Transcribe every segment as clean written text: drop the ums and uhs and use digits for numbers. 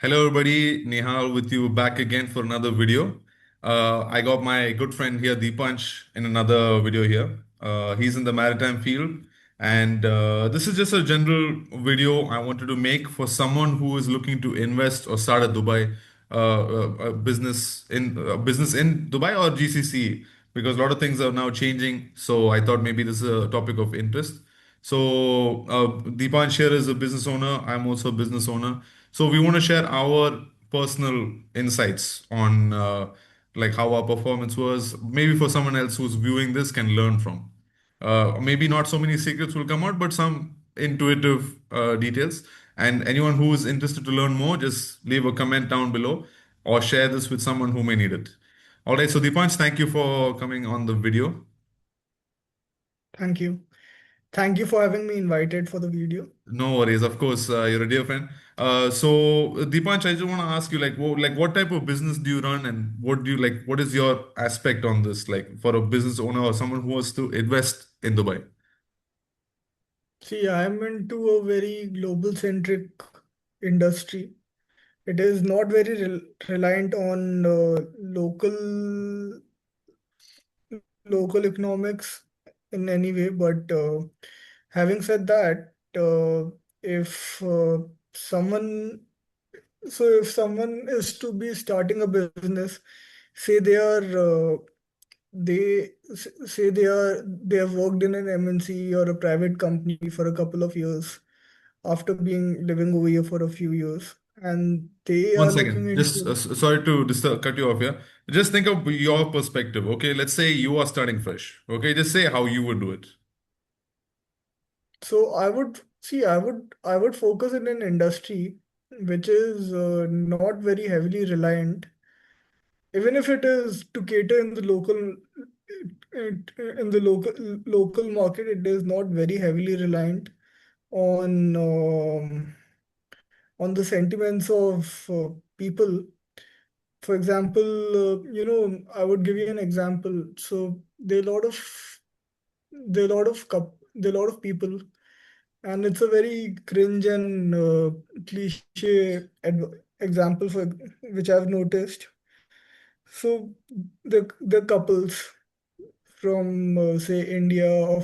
Hello, everybody. Nihal with you back again for another video. I got my good friend here, Deepansh, in another video here. He's in the maritime field, and this is just a general video I wanted to make for someone who is looking to invest or start a Dubai a business in Dubai or GCC, because a lot of things are now changing. So I thought maybe this is a topic of interest. So Deepansh here is a business owner. I'm also a business owner. So we want to share our personal insights on like how our performance was. Maybe for someone else who's viewing this can learn from. Maybe not so many secrets will come out, but some intuitive details. And anyone who is interested to learn more, just leave a comment down below or share this with someone who may need it. All right. So Deepansh, thank you for coming on the video. Thank you. Thank you for having me invited for the video. No worries. Of course, you're a dear friend. So Deepansh, I just want to ask you, like what type of business do you run, and what do you like? What is your aspect on this, like for a business owner or someone who wants to invest in Dubai? See, I'm into a very global centric industry. It is not very reliant on local economics in any way. But having said that, if someone if someone is to be starting a business, say they have worked in an MNC or a private company for a couple of years after being living over here for a few years, and they One are looking second. Just into. sorry to cut you off here. Just think of your perspective. Okay, let's say you are starting fresh. Okay, just say how you would do it. So I would focus in an industry which is not very heavily reliant, even if it is to cater in the local market. It is not very heavily reliant on the sentiments of people. For example, I would give you an example. So there are a lot of people, and it's a very cringe and cliche example for which I've noticed. So the couples from say India or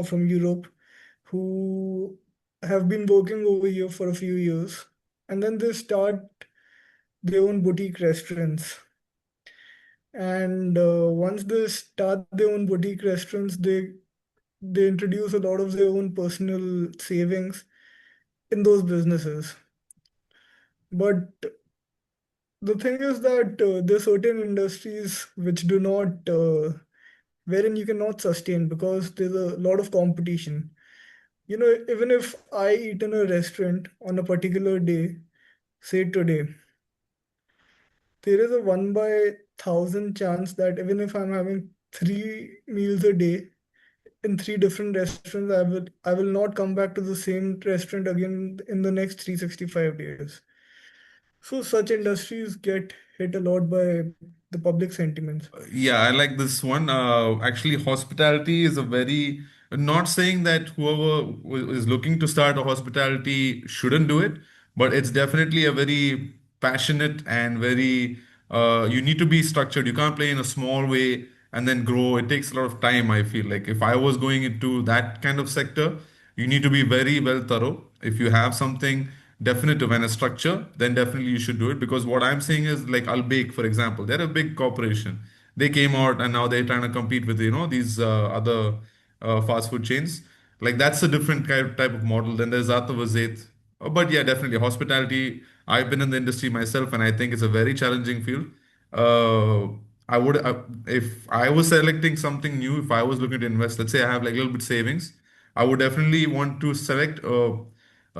from Europe who have been working over here for a few years, and then they start their own boutique restaurants. And once they start their own boutique restaurants, they introduce a lot of their own personal savings in those businesses. But the thing is that there are certain industries which do not, wherein you cannot sustain because there's a lot of competition. Even if I eat in a restaurant on a particular day, say today, there is a 1 by 1,000 chance that even if I'm having 3 meals a day in three different restaurants, I will not come back to the same restaurant again in the next 365 days. So such industries get hit a lot by the public sentiments. Yeah, I like this one. Actually, hospitality is a very, not saying that whoever is looking to start a hospitality shouldn't do it, but it's definitely a very passionate and very, you need to be structured. You can't play in a small way and then grow. It takes a lot of time, I feel. Like if I was going into that kind of sector, you need to be very well thorough. If you have something definitive and a structure, then definitely you should do it. Because what I'm saying is like Al Bake, for example, they're a big corporation. They came out and now they're trying to compete with these other fast food chains. Like that's a different type of model. Then there's Zat Wazet. But yeah, definitely hospitality. I've been in the industry myself, and I think it's a very challenging field. Uh, I would, if I was selecting something new, if I was looking to invest, let's say I have like a little bit savings, I would definitely want to select a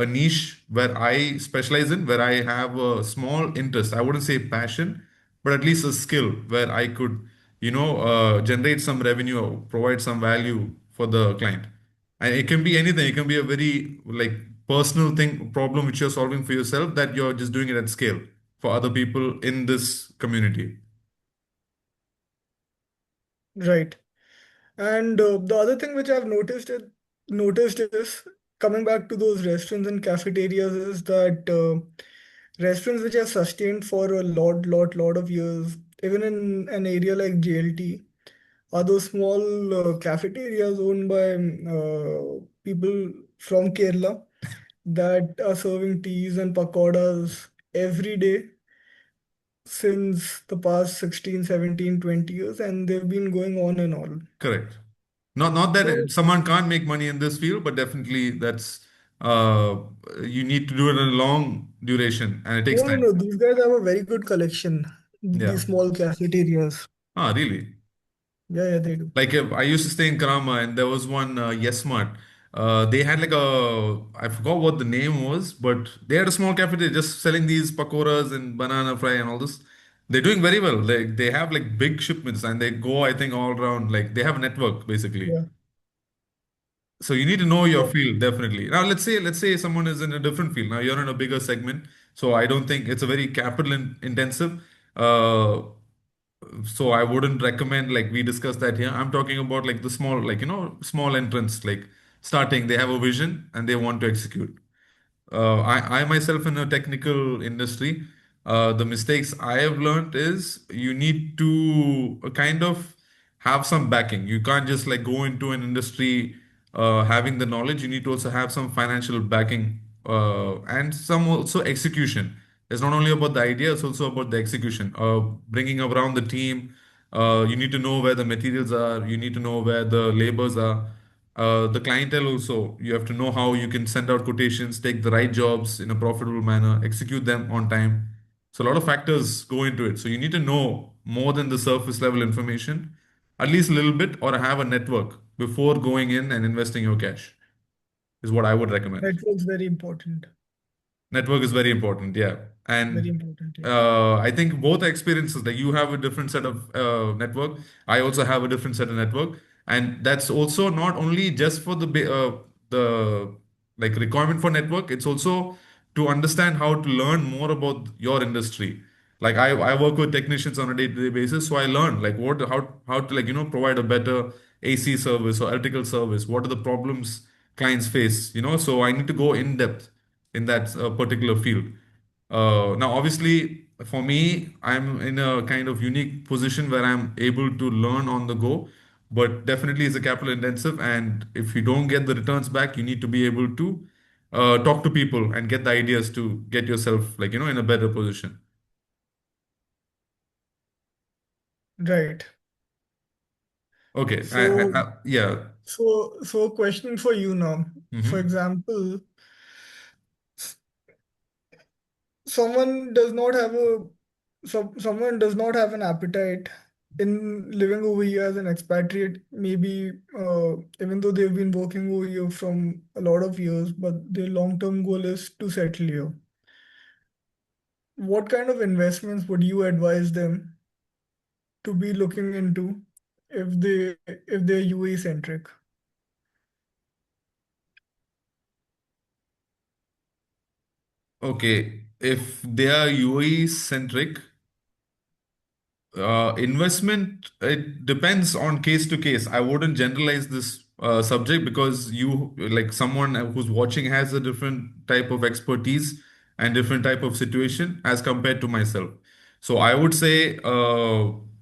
niche where I specialize in, where I have a small interest. I wouldn't say passion, but at least a skill where I could, generate some revenue or provide some value for the client. And it can be anything. It can be a very like personal thing, problem which you're solving for yourself that you're just doing it at scale for other people in this community. Right. And the other thing which I've noticed is coming back to those restaurants and cafeterias is that Restaurants which have sustained for a lot of years, even in an area like JLT, are those small cafeterias owned by people from Kerala that are serving teas and pakoras every day since the past 16, 17, 20 years, and they've been going on and on. Correct. Not that So, someone can't make money in this field, but definitely uh, you need to do it in a long duration and it takes no, no, time. no, these guys have a very good collection, Yeah. these small cafeterias. Ah, really? Yeah, yeah, they do. Like I used to stay in Karama and there was one Yes Mart. They had like I forgot what the name was, but they had a small cafeteria just selling these pakoras and banana fry and all this. They're doing very well. They have like big shipments and they go, I think, all around. Like they have a network basically. Yeah. So you need to know your So, field definitely. Now let's say someone is in a different field. Now you're in a bigger segment, so I don't think it's a very capital intensive. Uh, so I wouldn't recommend like we discussed that here. I'm talking about like the small, like small entrance, like starting. They have a vision and they want to execute. I myself in a technical industry, the mistakes I have learned is you need to kind of have some backing. You can't just like go into an industry having the knowledge. You need to also have some financial backing and some also execution. It's not only about the idea; it's also about the execution. Bringing around the team. You need to know where the materials are. You need to know where the labors are. The clientele also, you have to know how you can send out quotations, take the right jobs in a profitable manner, execute them on time. So a lot of factors go into it. So you need to know more than the surface level information, at least a little bit, or have a network before going in and investing your cash, is what I would recommend. network's very important. Network is very important, yeah. Very And important, yeah. I think both experiences, like you have a different set of network, I also have a different set of network, and that's also not only just for the like requirement for network, it's also to understand how to learn more about your industry. Like I work with technicians on a day-to-day basis, so I learn like what how to like provide a better AC service or electrical service. What are the problems clients face? So I need to go in depth in that particular field. Now, obviously, for me, I'm in a kind of unique position where I'm able to learn on the go, but definitely it's a capital intensive. And if you don't get the returns back, you need to be able to talk to people and get the ideas to get yourself like, in a better position. Right. Okay. So, Yeah. so a question for you now. For Hmm. example, someone does not have a someone does not have an appetite in living over here as an expatriate, maybe even though they've been working over here from a lot of years, but their long-term goal is to settle here. What kind of investments would you advise them to be looking into if they're UAE centric? Okay. If they are UAE centric, investment, it depends on case to case. I wouldn't generalize this subject because you, like someone who's watching, has a different type of expertise and different type of situation as compared to myself. So I would say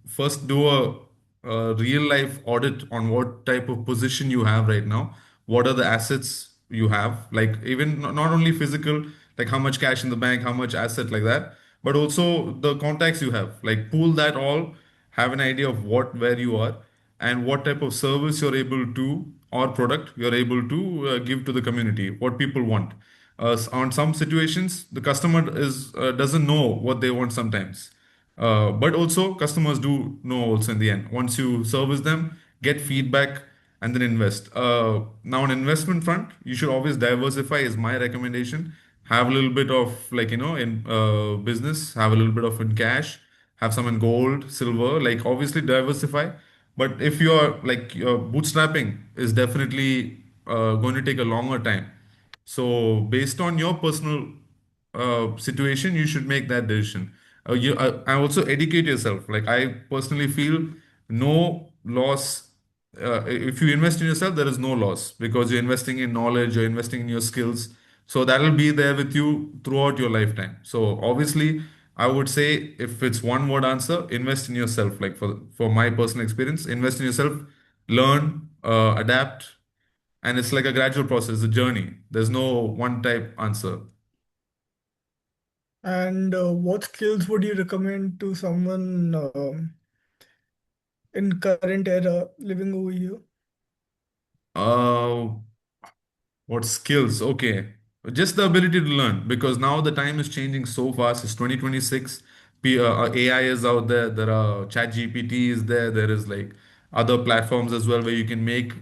first do a real life audit on what type of position you have right now. What are the assets you have? Like even not only physical, like how much cash in the bank, how much asset like that, but also the contacts you have. Like pool that all, have an idea of where you are and what type of service you're able to or product you're able to give to the community, what people want. On some situations, the customer is doesn't know what they want sometimes. But also customers do know also in the end. Once you service them, get feedback and then invest. Now on investment front, you should always diversify is my recommendation. Have a little bit of like, in business, have a little bit of in cash, have some in gold, silver, like obviously diversify. But if you're like your bootstrapping is definitely going to take a longer time. So based on your personal situation, you should make that decision. I also educate yourself. Like I personally feel no loss. If you invest in yourself, there is no loss because you're investing in knowledge, you're investing in your skills. So that'll be there with you throughout your lifetime. So obviously, I would say if it's one word answer, invest in yourself. Like for my personal experience, invest in yourself, learn, adapt, and it's like a gradual process, a journey. There's no one type answer. And what skills would you recommend to someone in current era living over here? Uh, What skills? Okay. Just the ability to learn because now the time is changing so fast. It's 2026. AI is out there. There are chat GPT is there. There is like other platforms as well where you can make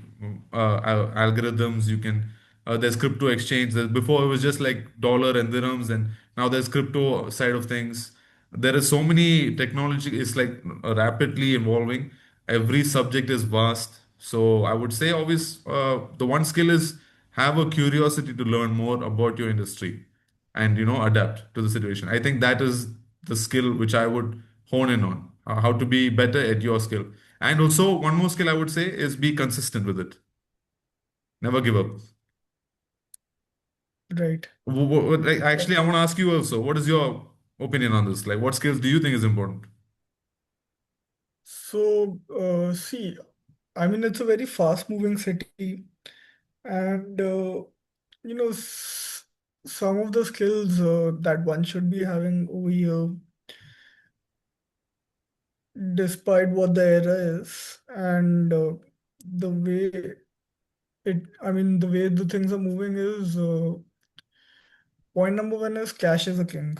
algorithms. You can there's crypto exchange. Before it was just like dollar and dirhams, and now there's crypto side of things. There is so many technology. It's like rapidly evolving. Every subject is vast. So I would say always the one skill is have a curiosity to learn more about your industry and adapt to the situation. I think that is the skill which I would hone in on, how to be better at your skill. And also one more skill I would say is be consistent with it. Never give up. Right. Like, actually, I want to ask you also, what is your opinion on this? Like, what skills do you think is important? So, see, I mean, it's a very fast-moving city, and some of the skills that one should be having over here, despite what the era is, and the way I mean, the way the things are moving is point number one is cash is a king,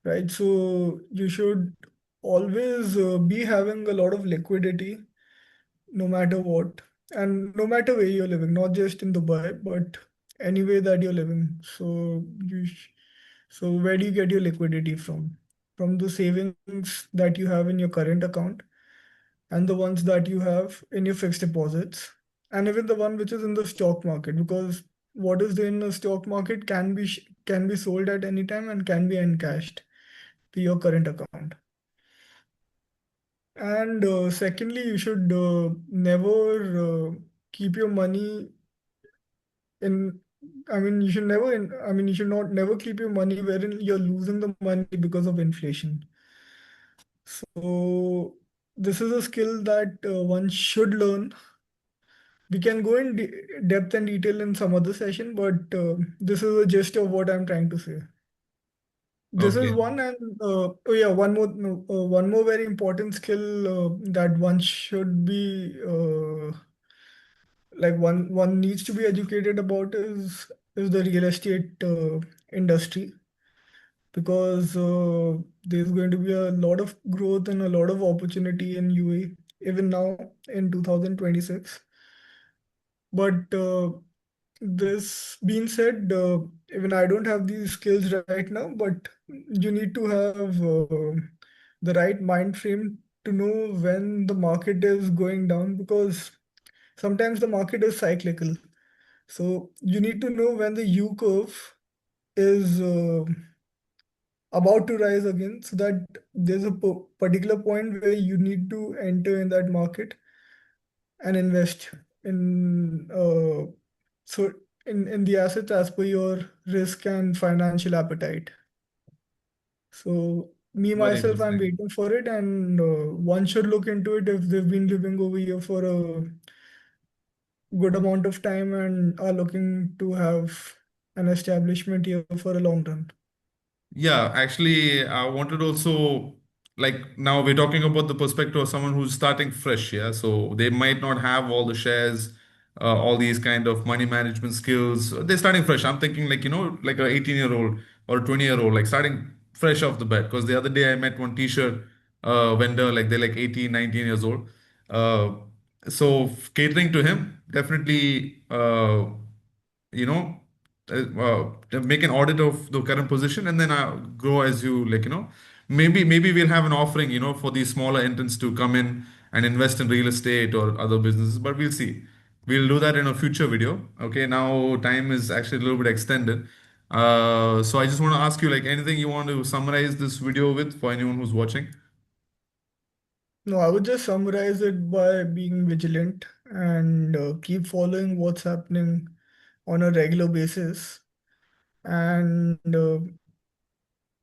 right? So you should always be having a lot of liquidity no matter what, and no matter where you're living, not just in Dubai, but anywhere that you're living. So where do you get your liquidity from? From the savings that you have in your current account and the ones that you have in your fixed deposits, and even the one which is in the stock market, because what is there in the stock market can be sold at any time and can be encashed to your current account. And secondly, you should never keep your money in. I mean, you should never. I mean, you should not never keep your money wherein you're losing the money because of inflation. So this is a skill that one should learn. We can go in depth and detail in some other session, but this is a gist of what I'm trying to say. This is Okay. one, and oh yeah, one more, no, one more very important skill that one should be like one needs to be educated about is the real estate industry, because there's going to be a lot of growth and a lot of opportunity in UAE even now in 2026. But this being said, even I don't have these skills right now, but you need to have the right mind frame to know when the market is going down, because sometimes the market is cyclical. So you need to know when the U curve is about to rise again, so that there's a particular point where you need to enter in that market and invest in so in the assets as per your risk and financial appetite. So me Very myself, I'm interesting. waiting for it, and one should look into it if they've been living over here for a good amount of time and are looking to have an establishment here for a long run. Yeah, actually, I wanted also like now we're talking about the perspective of someone who's starting fresh. Yeah, so they might not have all the shares, all these kind of money management skills. They're starting fresh. I'm thinking like like a 18-year-old or a 20-year-old, like starting fresh off the bat. Because the other day I met one T-shirt vendor, like they're like 18, 19 years old. Uh, so catering to him, definitely. You know make an audit of the current position and then grow as you like maybe we'll have an offering for these smaller entrants to come in and invest in real estate or other businesses, but we'll see. We'll do that in a future video. Okay, now time is actually a little bit extended, so I just want to ask you like anything you want to summarize this video with for anyone who's watching. No, I would just summarize it by being vigilant and keep following what's happening on a regular basis, and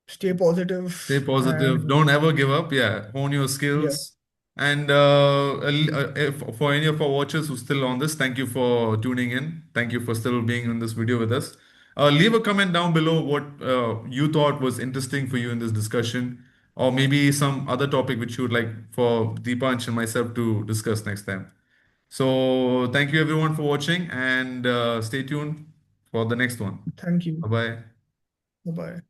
stay Stay positive. positive. And Don't ever give up. Yeah, hone your yeah, skills. And if, for any of our watchers who's still on this, thank you for tuning in. Thank you for still being in this video with us. Leave a comment down below what you thought was interesting for you in this discussion, or maybe some other topic which you would like for Deepansh and myself to discuss next time. So thank you everyone for watching, and stay tuned for the next one. thank you. Bye bye. Bye bye.